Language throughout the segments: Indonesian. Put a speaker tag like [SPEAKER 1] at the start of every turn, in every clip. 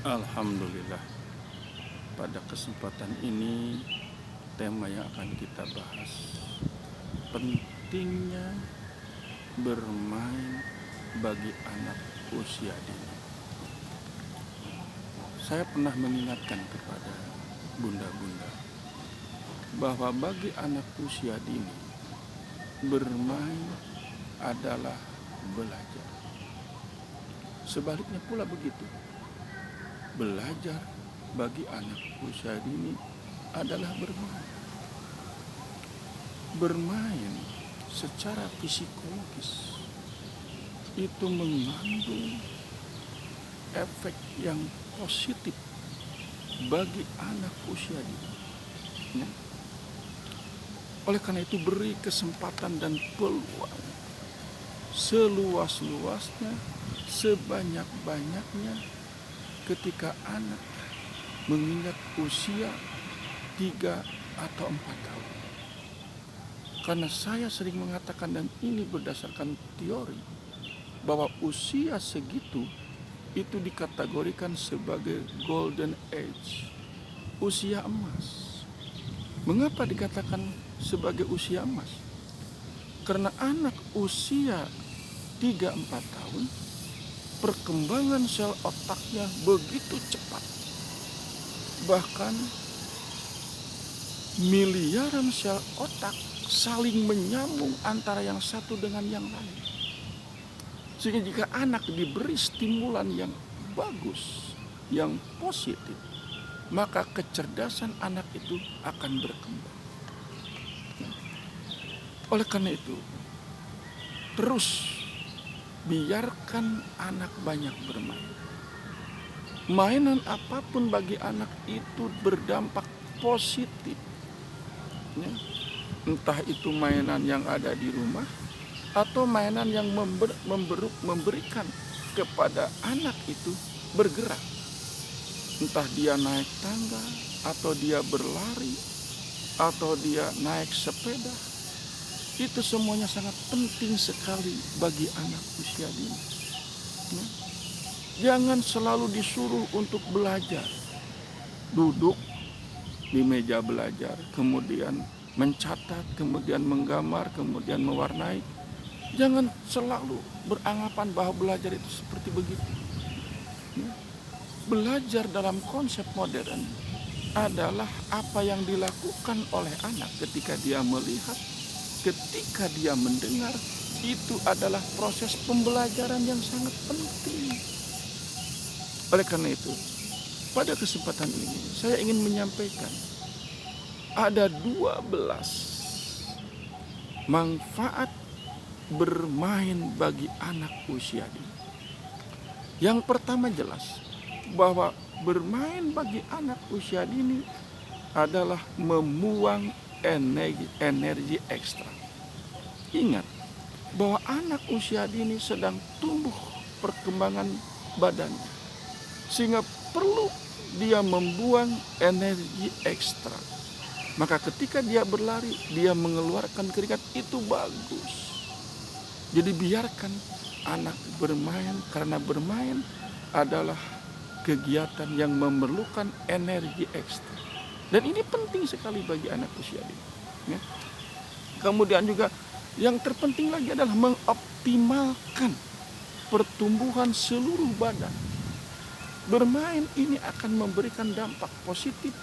[SPEAKER 1] Alhamdulillah, pada kesempatan ini tema yang akan kita bahas, pentingnya bermain bagi anak usia dini. Saya pernah mengingatkan kepada bunda-bunda bahwa bagi anak usia dini, bermain adalah belajar. Sebaliknya pula begitu. Belajar bagi anak usia dini adalah bermain. Bermain secara psikologis itu mengandung efek yang positif bagi anak usia dini. Ya. Oleh karena itu beri kesempatan dan peluang seluas-luasnya, sebanyak-banyaknya ketika anak menginjak usia 3 atau 4 tahun. Karena saya sering mengatakan, dan ini berdasarkan teori, bahwa usia segitu itu dikategorikan sebagai golden age, usia emas. Mengapa dikatakan sebagai usia emas? Karena anak usia 3-4 tahun, perkembangan sel otaknya begitu cepat. Bahkan miliaran sel otak saling menyambung antara yang satu dengan yang lain. Sehingga jika anak diberi stimulan yang bagus, yang positif, maka kecerdasan anak itu akan berkembang. Oleh karena itu, terus biarkan anak banyak bermain. Mainan apapun bagi anak itu berdampak positif. Ya. Entah itu mainan yang ada di rumah atau mainan yang memberikan kepada anak itu bergerak. Entah dia naik tangga, atau dia berlari, atau dia naik sepeda. Itu semuanya sangat penting sekali bagi anak usia dini. Ya. Jangan selalu disuruh untuk belajar. Duduk di meja belajar, kemudian mencatat, kemudian menggambar, kemudian mewarnai. Jangan selalu beranggapan bahwa belajar itu seperti begitu. Ya. Belajar dalam konsep modern adalah apa yang dilakukan oleh anak ketika dia melihat, ketika dia mendengar. Itu adalah proses pembelajaran yang sangat penting. Oleh karena itu, pada kesempatan ini saya ingin menyampaikan ada 12 manfaat bermain bagi anak usia dini. Yang pertama jelas bahwa bermain bagi anak usia dini adalah membuang energi ekstra. Ingat bahwa anak usia dini sedang tumbuh perkembangan badannya, sehingga perlu dia membuang energi ekstra. Maka ketika dia berlari, dia mengeluarkan keringat, itu bagus. Jadi biarkan anak bermain, karena bermain adalah kegiatan yang memerlukan energi ekstra. Dan ini penting sekali bagi anak usia dini. Ya. Kemudian juga yang terpenting lagi adalah mengoptimalkan pertumbuhan seluruh badan. Bermain ini akan memberikan dampak positif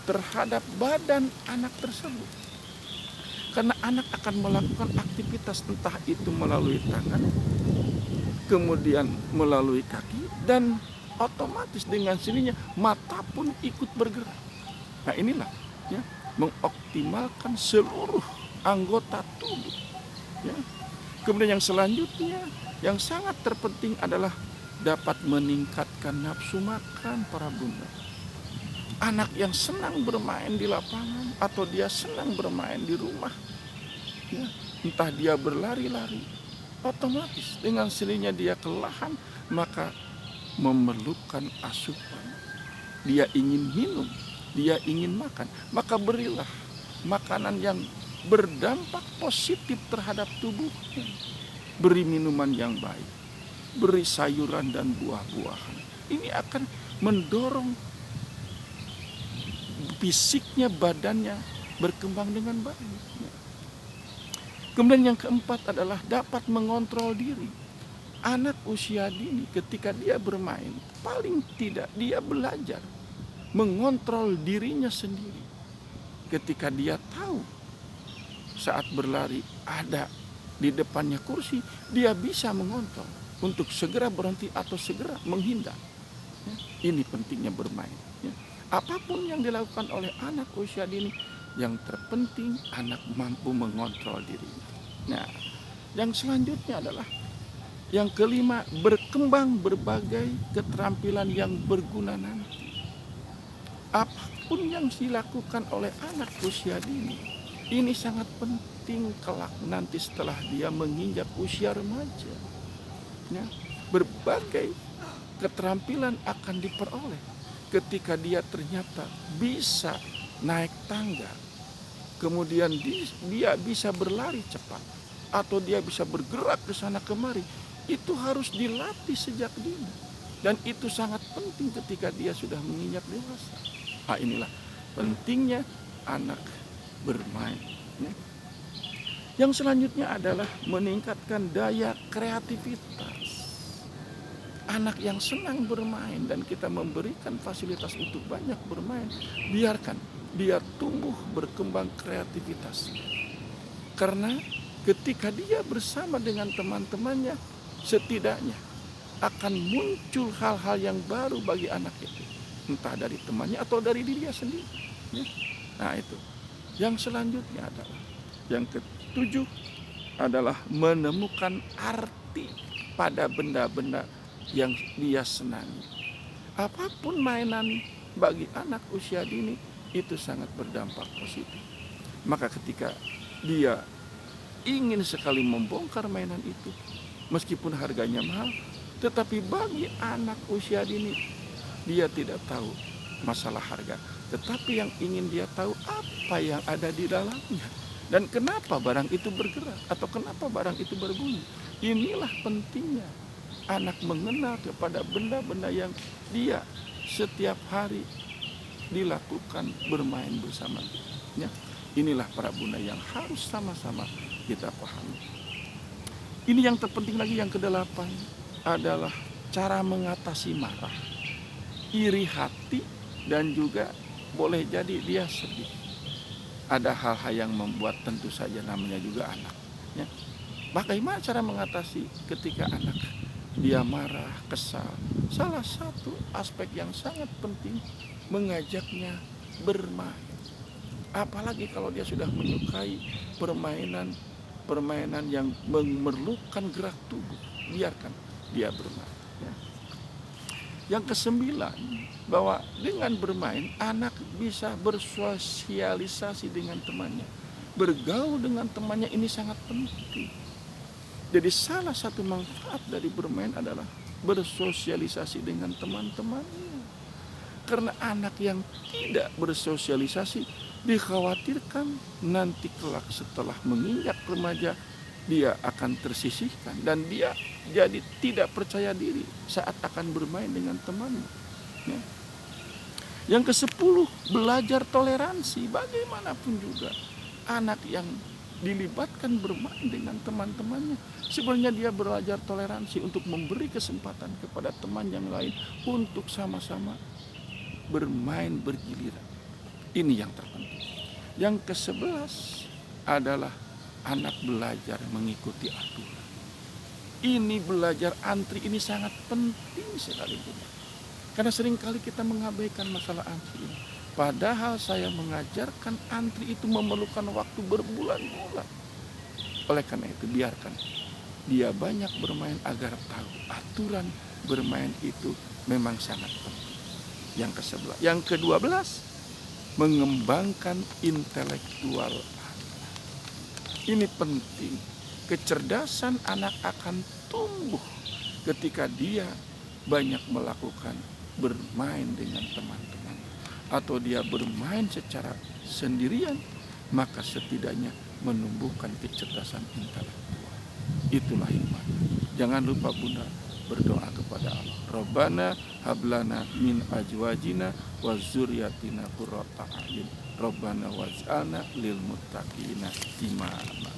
[SPEAKER 1] terhadap badan anak tersebut. Karena anak akan melakukan aktivitas, entah itu melalui tangan, kemudian melalui kaki, dan otomatis dengan sininya mata pun ikut bergerak. Nah inilah ya, mengoptimalkan seluruh anggota tubuh. Ya. Kemudian yang selanjutnya yang sangat terpenting adalah dapat meningkatkan nafsu makan para bunda. Anak yang senang bermain di lapangan atau dia senang bermain di rumah, ya, entah dia berlari-lari, otomatis dengan sendirinya dia kelelahan, maka memerlukan asupan. Dia ingin minum, dia ingin makan, maka berilah makanan yang berdampak positif terhadap tubuhnya. Beri minuman yang baik, beri sayuran dan buah-buahan. Ini akan mendorong fisiknya, badannya berkembang dengan baik. Kemudian yang keempat adalah dapat mengontrol diri. Anak usia dini ketika dia bermain, paling tidak dia belajar mengontrol dirinya sendiri. Ketika dia tahu saat berlari ada di depannya kursi, dia bisa mengontrol untuk segera berhenti atau segera menghindar. Ini pentingnya bermain. Apapun yang dilakukan oleh anak usia dini, yang terpenting anak mampu mengontrol dirinya. Nah, yang selanjutnya adalah yang kelima, berkembang berbagai keterampilan yang berguna nanti. Apapun yang dilakukan oleh anak usia dini, ini sangat penting kelak nanti setelah dia menginjak usia remaja. Ya, berbagai keterampilan akan diperoleh ketika dia ternyata bisa naik tangga, kemudian dia bisa berlari cepat, atau dia bisa bergerak ke sana kemari. Itu harus dilatih sejak dini, dan itu sangat penting ketika dia sudah menginjak dewasa. Inilah pentingnya anak bermain. Yang selanjutnya adalah meningkatkan daya kreativitas. Anak yang senang bermain dan kita memberikan fasilitas untuk banyak bermain, biarkan dia tumbuh berkembang kreativitas. Karena ketika dia bersama dengan teman-temannya, setidaknya akan muncul hal-hal yang baru bagi anak itu. Entah dari temannya atau dari dirinya sendiri. Nah itu. Yang selanjutnya adalah, yang ketujuh adalah menemukan arti pada benda-benda yang dia senangi. Apapun mainan bagi anak usia dini itu sangat berdampak positif. Maka ketika dia ingin sekali membongkar mainan itu, meskipun harganya mahal, tetapi bagi anak usia dini, dia tidak tahu masalah harga. Tetapi yang ingin dia tahu apa yang ada di dalamnya. Dan kenapa barang itu bergerak atau kenapa barang itu berbunyi. Inilah pentingnya anak mengenal kepada benda-benda yang dia setiap hari dilakukan bermain bersama dia. Inilah para bunda yang harus sama-sama kita pahami. Ini yang terpenting lagi, yang kedelapan adalah cara mengatasi marah, iri hati, dan juga boleh jadi dia sedih. Ada hal-hal yang membuat tentu saja namanya juga anak. Bagaimana cara mengatasi ketika anak dia marah, kesal? Salah satu aspek yang sangat penting, mengajaknya bermain. Apalagi kalau dia sudah menyukai permainan yang memerlukan gerak tubuh, biarkan dia bermain. Yang kesembilan, bahwa dengan bermain anak bisa bersosialisasi dengan temannya, bergaul dengan temannya. Ini sangat penting. Jadi salah satu manfaat dari bermain adalah bersosialisasi dengan teman-temannya. Karena anak yang tidak bersosialisasi dikhawatirkan nanti kelak setelah menginjak remaja dia akan tersisihkan dan dia jadi tidak percaya diri saat akan bermain dengan temannya. Yang ke-10, belajar toleransi. Bagaimanapun juga anak yang dilibatkan bermain dengan teman-temannya, sebenarnya dia belajar toleransi untuk memberi kesempatan kepada teman yang lain untuk sama-sama bermain bergiliran. Ini yang terpenting. Yang ke-11 adalah anak belajar mengikuti aturan. Ini belajar antri, ini sangat penting sekali. Karena seringkali kita mengabaikan masalah antri ini. Padahal saya mengajarkan antri itu memerlukan waktu berbulan-bulan. Oleh karena itu biarkan dia banyak bermain agar tahu aturan bermain itu memang sangat penting. Yang ke-11. Yang ke-12, mengembangkan intelektual anak. Ini penting. Kecerdasan anak akan tumbuh ketika dia banyak melakukan bermain dengan teman-teman, atau dia bermain secara sendirian, maka setidaknya menumbuhkan kecerdasan intelektual. Itulah hikmah. Jangan lupa bunda, berdoa kepada Allah. Rabbana hablana min azwajina wa dzurriyyatina qurrata a'yun. Rabbana waj'alna lil muttaqina imama.